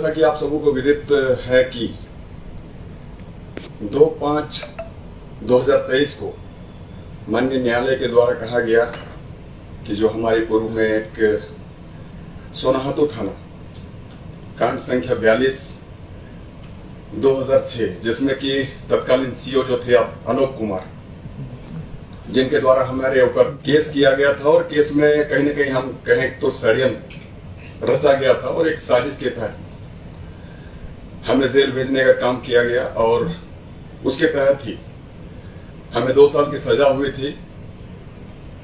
जैसा कि आप सबों को विदित है कि 2/5/2023 को माननीय न्यायालय के द्वारा कहा गया कि जो हमारे पूर्व में एक सोनाहातू थाना कांड संख्या 42 2006 जिसमें कि तत्कालीन सीओ जो थे आलोक कुमार, जिनके द्वारा हमारे ऊपर केस किया गया था और केस में कहीं न कहीं हम कहें तो षड्यंत्र रचा गया था और एक साजिश के तहत हमें जेल भेजने का काम किया गया और उसके तहत ही हमें 2 साल की सजा हुई थी,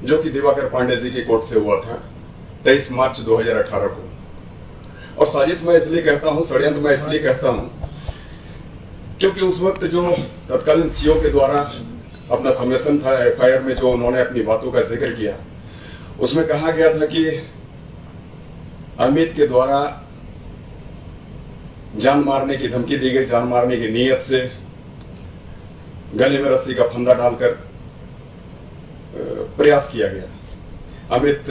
जो कि दिवाकर पांडे जी की कोर्ट से हुआ था 23 मार्च 2018 को। और साजिश मैं इसलिए कहता हूं, षड्यंत्र मैं इसलिए कहता हूं क्योंकि उस वक्त जो तत्कालीन सीओ के द्वारा अपना सबमिशन था एफआईआर में, जो उन्होंने अपनी बातों का जिक्र किया, उसमें कहा गया था कि अमित के द्वारा जान मारने की धमकी दी गई, जान मारने की नीयत से गले में रस्सी का फंदा डालकर प्रयास किया गया। अमित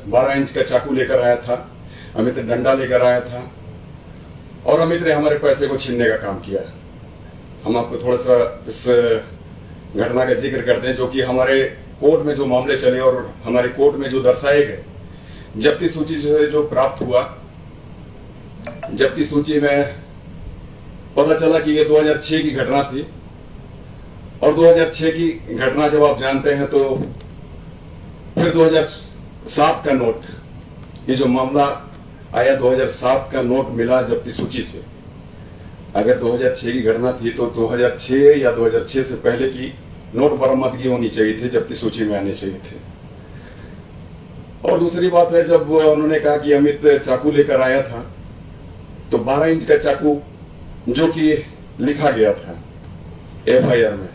12 इंच का चाकू लेकर आया था, अमित डंडा लेकर आया था और अमित ने हमारे पैसे को छीनने का काम किया। हम आपको थोड़ा सा इस घटना का जिक्र करते हैं, जो कि हमारे कोर्ट में जो मामले चले और हमारे कोर्ट में जो दर्शाए गए, जब्ती सूची से जो प्राप्त हुआ, जब्ती सूची में पता चला कि ये 2006 की घटना थी और 2006 की घटना जब आप जानते हैं तो फिर 2007 का नोट, ये जो मामला आया 2007 का नोट मिला जब्ती सूची से। अगर 2006 की घटना थी तो 2006 या 2006 से पहले की नोट बरामदगी होनी चाहिए थी, जब्ती सूची में आने चाहिए थे। और दूसरी बात है, जब उन्होंने कहा कि अमित चाकू लेकर आया था तो 12 इंच का चाकू जो कि लिखा गया था एफआईआर में,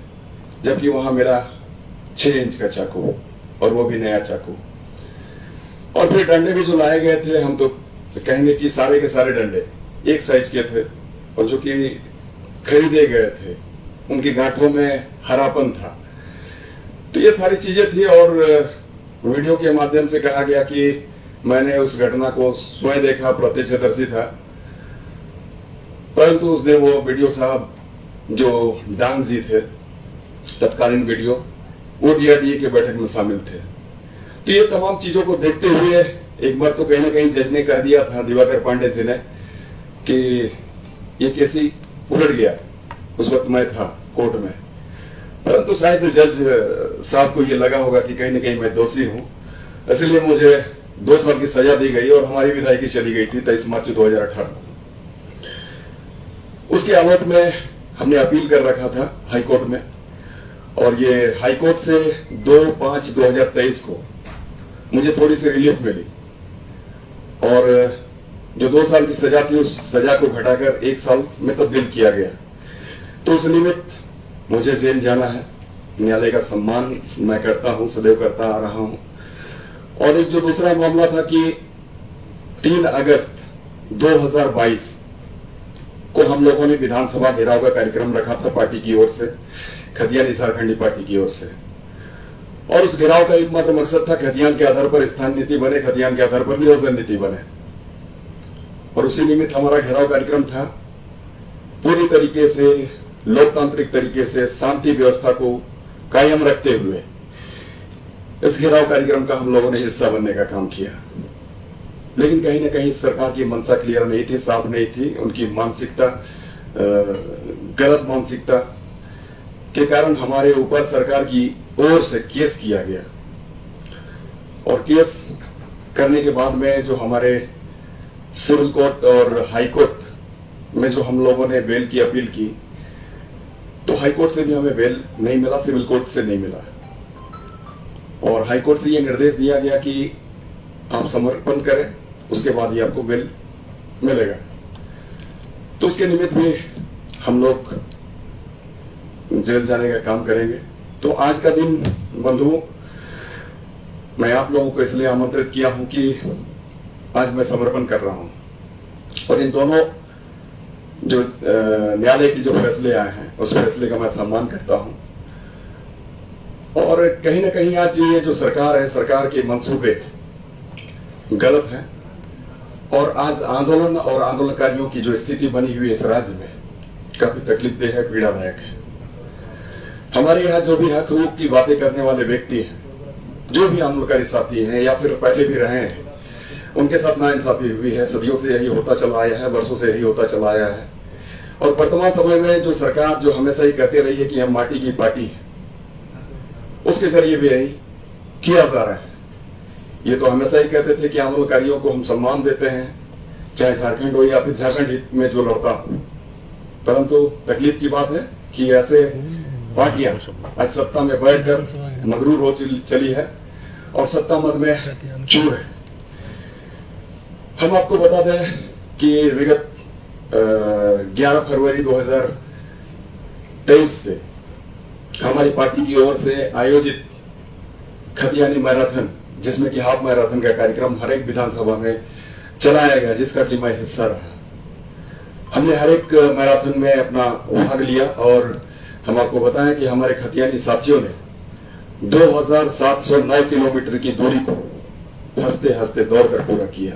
जबकि वहां मिला 6 इंच का चाकू और वो भी नया चाकू। और फिर डंडे भी जो लाए गए थे, हम तो कहेंगे कि सारे के सारे डंडे एक साइज के थे और जो कि खरीदे गए थे, उनकी गांठों में हरापन था। तो ये सारी चीजें थी और वीडियो के माध्यम से कहा गया कि मैंने उस घटना को स्वयं देखा, प्रत्यक्षदर्शी था, परंतु उस दिन वो वीडियो साहब जो डांग जी थे, तत्कालीन वीडियो, वो डीआरडीए के बैठक में शामिल थे। तो ये तमाम चीजों को देखते हुए एक बार तो कहीं ना कहीं जज ने कह दिया था, दिवाकर पांडे जी ने, कि ये केस ही उलट गया। उस वक्त मैं था कोर्ट में, परंतु शायद जज साहब को ये लगा होगा कि कहीं ना कहीं मैं दोषी हूं, इसलिए मुझे 2 साल की सजा दी गई और हमारी विधायकी चली गई थी 23 मार्च 2018। उसके आलोक में हमने अपील कर रखा था हाईकोर्ट में और ये हाईकोर्ट से 2/5/2023 को मुझे थोड़ी सी रिलीफ मिली और जो 2 साल की सजा थी उस सजा को घटाकर 1 साल में तब्दील किया गया। तो उस निमित्त मुझे जेल जाना है। न्यायालय का सम्मान मैं करता हूं, सदैव करता आ रहा हूं। और एक जो दूसरा मामला था कि 3 अगस्त 2022 को हम लोगों ने विधानसभा घेराव का कार्यक्रम रखा था पार्टी की ओर से, खतियान झारखंडी पार्टी की ओर से। और उस घेराव का एकमात्र मकसद था खतियान के आधार पर स्थान नीति बने, खतियान के आधार पर नियोजन नीति बने। और उसी निमित्त हमारा घेराव कार्यक्रम था। पूरी तरीके से लोकतांत्रिक तरीके से शांति व्यवस्था को कायम रखते हुए इस घेराव कार्यक्रम का हम लोगों ने हिस्सा बनने का काम किया। लेकिन कहीं ना कहीं सरकार की मंशा क्लियर नहीं थी, साफ नहीं थी। उनकी मानसिकता, गलत मानसिकता के कारण हमारे ऊपर सरकार की ओर से केस किया गया। और केस करने के बाद में जो हमारे सिविल कोर्ट और हाई कोर्ट में जो हम लोगों ने बेल की अपील की, तो हाई कोर्ट से भी हमें बेल नहीं मिला, सिविल कोर्ट से नहीं मिला। और हाई कोर्ट से ये निर्देश दिया गया कि आप समर्पण करें, उसके बाद ही आपको बेल मिलेगा। तो उसके निमित्त भी हम लोग जेल जाने का काम करेंगे। तो आज का दिन बंधुओं, मैं आप लोगों को इसलिए आमंत्रित किया हूं कि आज मैं समर्पण कर रहा हूं और इन दोनों जो न्यायालय की जो फैसले आए हैं उस फैसले का मैं सम्मान करता हूं। और कहीं ना कहीं आज ये जो सरकार है, सरकार के मंसूबे गलत हैं और आज आंदोलन और आंदोलनकारियों की जो स्थिति बनी हुई है इस राज्य में काफी तकलीफदेह है, पीड़ादायक है। हमारे यहाँ जो भी हक हकूक की बातें करने वाले व्यक्ति हैं, जो भी आंदोलनकारी साथी हैं या फिर पहले भी रहे हैं, उनके साथ नाइंसाफी हुई है। सदियों से यही होता चला आया है, वर्षों से यही होता चला आया है। और वर्तमान समय में जो सरकार जो हमेशा ही कहती रही है कि हम माटी की पार्टी है, उसके जरिए भी यही किया जा रहा है। ये तो हमेशा ही कहते थे कि आंदोलनकारियों को हम सम्मान देते हैं, चाहे झारखंड हो या फिर झारखंड हित में जो लड़ता हो। परंतु तकलीफ की बात है कि ऐसे पार्टियां आज सत्ता में बैठकर मगरूर हो चली है और सत्ता मद में चूर है। हम आपको बता दें कि विगत 11 फरवरी 2023 से हमारी पार्टी की ओर से आयोजित खतियानी मैराथन, जिसमें कि हाफ मैराथन का कार्यक्रम हर एक विधानसभा में चलाया गया, जिसका कि मैं हिस्सा रहा। हमने हर एक मैराथन में अपना भाग लिया और हम आपको बताएं कि हमारे खतियानी साथियों ने 2709 किलोमीटर की दूरी को हंसते हंसते दौड़कर पूरा किया।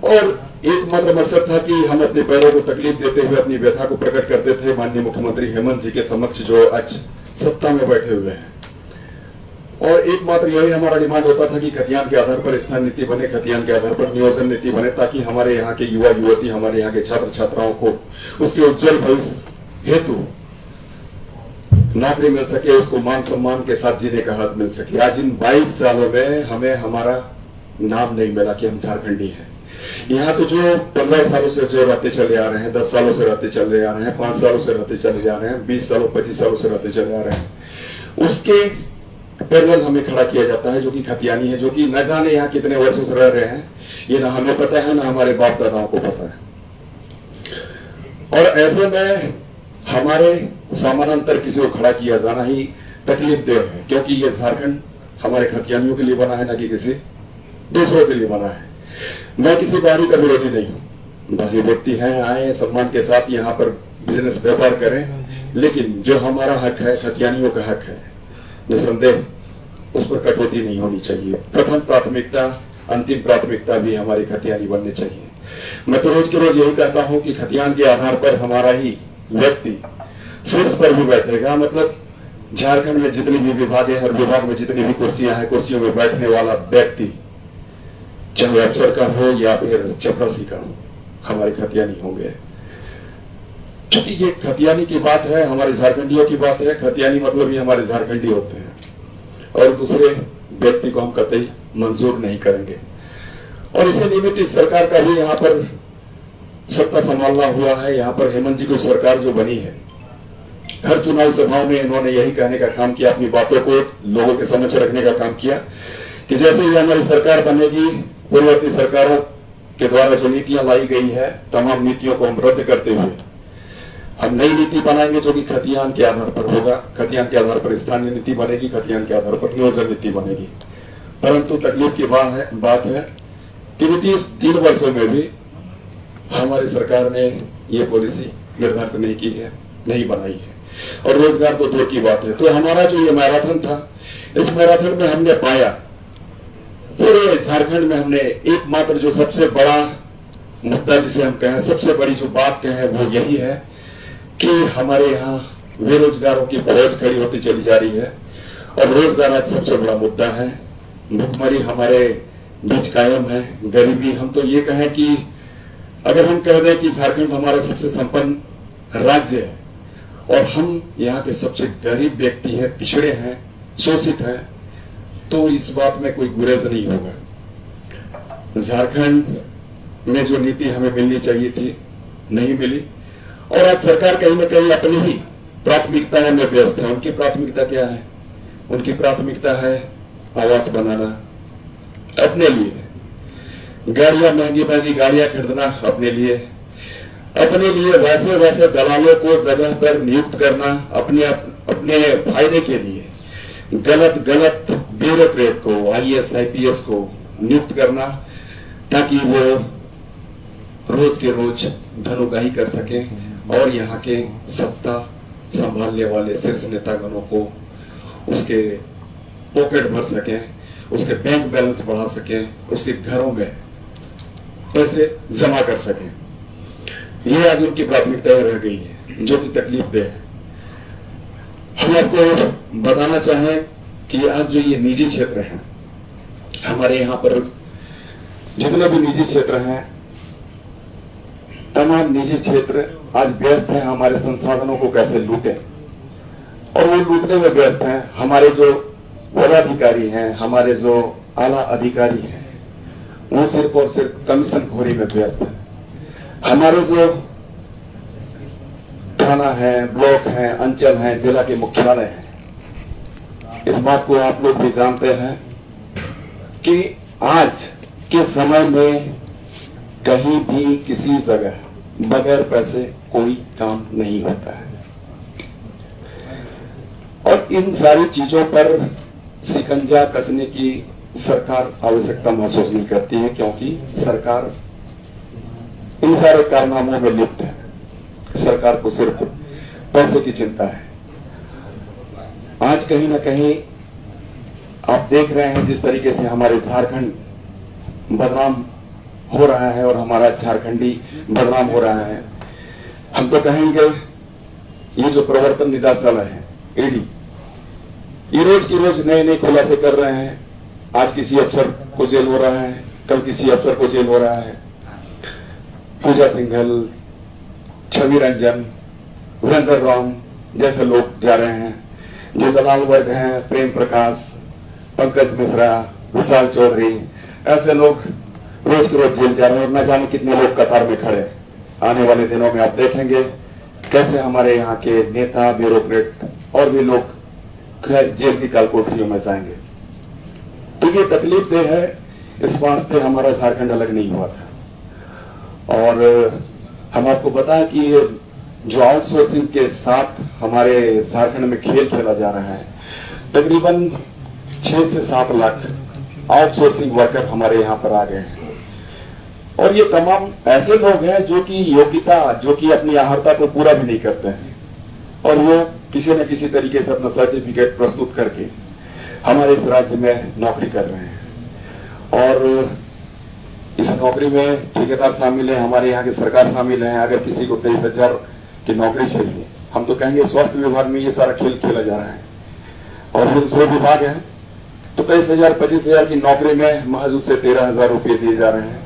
और एकमात्र मकसद था कि हम अपने पैरों को तकलीफ देते हुए अपनी व्यथा को प्रकट करते थे माननीय मुख्यमंत्री हेमंत जी के समक्ष, जो आज सत्ता में बैठे हुए हैं। और एकमात्र यही हमारा डिमांड होता था कि खतियान के आधार पर स्थान नीति बने, खतियान के आधार पर नियोजन नीति बने, ताकि हमारे यहाँ के युवा युवती, हमारे यहाँ के छात्र छात्राओं को उसके उज्जवल भविष्य हेतु नौकरी मिल सके, उसको मान सम्मान के साथ जीने का हक मिल सके। आज इन 22 सालों में हमें हमारा नाम नहीं मिला कि हम झारखंडी हैं। यहाँ तो जो 15 सालों से जो रहते चले आ रहे हैं, 10 सालों से रहते चले आ रहे हैं, 5 सालों से रहते चले आ रहे हैं, 20 सालों 25 सालों से रहते चले आ रहे हैं, उसके पैरेलल हमें खड़ा किया जाता है, जो कि खतियानी है, जो कि न जाने यहाँ कितने वर्षों से रह रहे हैं। ये ना हमें पता है, ना हमारे बाप दादाओं को पता है। और ऐसे में हमारे समानांतर किसी को खड़ा किया जाना ही तकलीफ देह है, क्योंकि ये झारखंड हमारे खतियानियों के लिए बना है, ना कि किसी दूसरों के लिए बना है। मैं किसी बाहरी का विरोधी नहीं हूं। बाहरी व्यक्ति हैं, आए सम्मान के साथ यहाँ पर बिजनेस व्यापार करें, लेकिन जो हमारा हक है, खतियानियों का हक है, निसंदेह उस पर कटौती नहीं होनी चाहिए। प्रथम प्राथमिकता, अंतिम प्राथमिकता भी हमारी खतियानी बननी चाहिए। मैं तो रोज के रोज यही कहता हूं कि खतियान के आधार पर हमारा ही व्यक्ति शीर्ष पर भी बैठेगा। मतलब झारखंड में जितनी भी विभाग है, हर विभाग में जितनी भी कुर्सियां हैं, कुर्सियों में बैठने वाला व्यक्ति चाहे अफसर का हो या फिर चपरासी का हो, हमारे खतियानी होंगे। क्योंकि ये खतियानी की बात है, हमारे झारखंडियों की बात है। खतियानी मतलब ही हमारे झारखंडी होते हैं और दूसरे व्यक्ति को हम कतई मंजूर नहीं करेंगे। और इसी निमित्त इस सरकार का भी यहाँ पर सत्ता संभालना हुआ है। यहाँ पर हेमंत जी की सरकार जो बनी है, हर चुनाव सभाओं में इन्होंने यही कहने का काम किया, अपनी बातों को लोगों के समक्ष रखने का काम किया कि जैसे ही हमारी सरकार बनेगी, पूर्ववर्ती सरकारों के द्वारा जो नीतियां लाई गई है, तमाम नीतियों को हम रद्द करते हुए हम नई नीति बनाएंगे, जो कि खतियान के आधार पर होगा। खतियान के आधार पर स्थानीय नीति बनेगी, खतियान के आधार पर नियोजन नीति बनेगी। परंतु तकलीफ की बात है कि बीते 3 वर्षों में भी हमारी सरकार ने ये पॉलिसी निर्धारित नहीं की है, नहीं बनाई है। और रोजगार तो दूर की बात है। तो हमारा जो ये मैराथन था, इस मैराथन में हमने पाया, पूरे झारखंड में हमने एकमात्र जो सबसे बड़ा मुद्दा जिसे हम कहें, सबसे बड़ी जो बात कहें, वो यही है कि हमारे यहाँ बेरोजगारों की फौज खड़ी होती चली जा रही है। और रोजगार आज सबसे बड़ा मुद्दा है। भुखमरी हमारे बीच कायम है, गरीबी। हम तो ये कहें कि अगर हम कह दें कि झारखंड हमारा सबसे संपन्न राज्य है और हम यहाँ के सबसे गरीब व्यक्ति हैं, पिछड़े हैं, शोषित हैं, तो इस बात में कोई गुरेज नहीं होगा। झारखंड में जो नीति हमें मिलनी चाहिए थी, नहीं मिली। और आज सरकार कहीं ना कहीं अपनी ही प्राथमिकताएं में व्यस्त है। उनकी प्राथमिकता क्या है? उनकी प्राथमिकता है आवास बनाना अपने लिए, गाड़ियां, महंगी महंगी गाड़ियां खरीदना अपने लिए वैसे दलालों को जगह पर नियुक्त करना अपने फायदे के लिए, गलत ब्यूरोक्रेट को, IAS IPS को नियुक्त करना, ताकि वो रोज के रोज धनोगाही कर सके और यहाँ के सत्ता संभालने वाले शीर्ष नेतागणों को उसके पॉकेट भर सके, उसके बैंक बैलेंस बढ़ा सके, उसके घरों में पैसे जमा कर सकें। ये आज उनकी प्राथमिकता रह गई है, जो कि तकलीफ दे है। हम आपको बताना चाहें कि आज जो ये निजी क्षेत्र हैं, हमारे यहाँ पर जितने भी निजी क्षेत्र हैं, तमाम निजी क्षेत्र आज व्यस्त हैं हमारे संसाधनों को कैसे लूटें, और वो लूटने में व्यस्त हैं। हमारे जो पदाधिकारी हैं, हमारे जो आला अधिकारी हैं, वो सिर्फ और सिर्फ कमीशन खोरी में व्यस्त हैं। हमारे जो थाना है, ब्लॉक हैं, अंचल हैं, जिला के मुख्यालय हैं, इस बात को आप लोग भी जानते हैं कि आज के समय में कहीं भी किसी जगह बगैर पैसे कोई काम नहीं होता है। और इन सारी चीजों पर शिकंजा कसने की सरकार आवश्यकता महसूस नहीं करती है, क्योंकि सरकार इन सारे कारनामों में लिप्त है। सरकार को सिर्फ पैसे की चिंता है। आज कहीं ना कहीं आप देख रहे हैं जिस तरीके से हमारे झारखंड बदनाम हो रहा है और हमारा झारखंडी बदनाम हो रहा है। हम तो कहेंगे ये जो प्रवर्तन निदेशालय है, ईडी, ये रोज की रोज नए नए खुलासे कर रहे हैं। आज किसी अफसर को जेल हो रहा है, कल किसी अफसर को जेल हो रहा है। पूजा सिंघल, छवि रंजन, वीरेंद्र राम जैसे लोग जा रहे हैं। जो दलाल वर्ग हैं, प्रेम प्रकाश, पंकज मिश्रा, विशाल चौधरी, ऐसे लोग रोज के रोज जेल जा रहे हैं और न जाने कितने लोग कतार में खड़े। आने वाले दिनों में आप देखेंगे कैसे हमारे यहाँ के नेता, ब्यूरोक्रेट और भी लोग जेल की कालकोठरियों में जाएंगे। तो ये तकलीफ देह है, इस वास्ते हमारा झारखंड अलग नहीं हुआ था। और हम आपको बताएं कि जो आउटसोर्सिंग के साथ हमारे झारखंड में खेल खेला जा रहा है, तकरीबन 6 से 7 लाख आउटसोर्सिंग वर्कर हमारे यहाँ पर आ गए हैं। और ये तमाम ऐसे लोग हैं जो कि योग्यता, जो कि अपनी अहर्ता को पूरा भी नहीं करते हैं, और वो किसी न किसी तरीके से अपना सर्टिफिकेट प्रस्तुत करके हमारे इस राज्य में नौकरी कर रहे हैं। और इस नौकरी में ठेकेदार शामिल है, हमारे यहाँ की सरकार शामिल है। अगर किसी को 23,000 की नौकरी चाहिए, हम तो कहेंगे स्वास्थ्य विभाग में ये सारा खेल खेला जा रहा है। और जो दूसरे विभाग है तो 23,000 25,000 की नौकरी में महज उसे 13,000 रुपये दिए जा रहे हैं।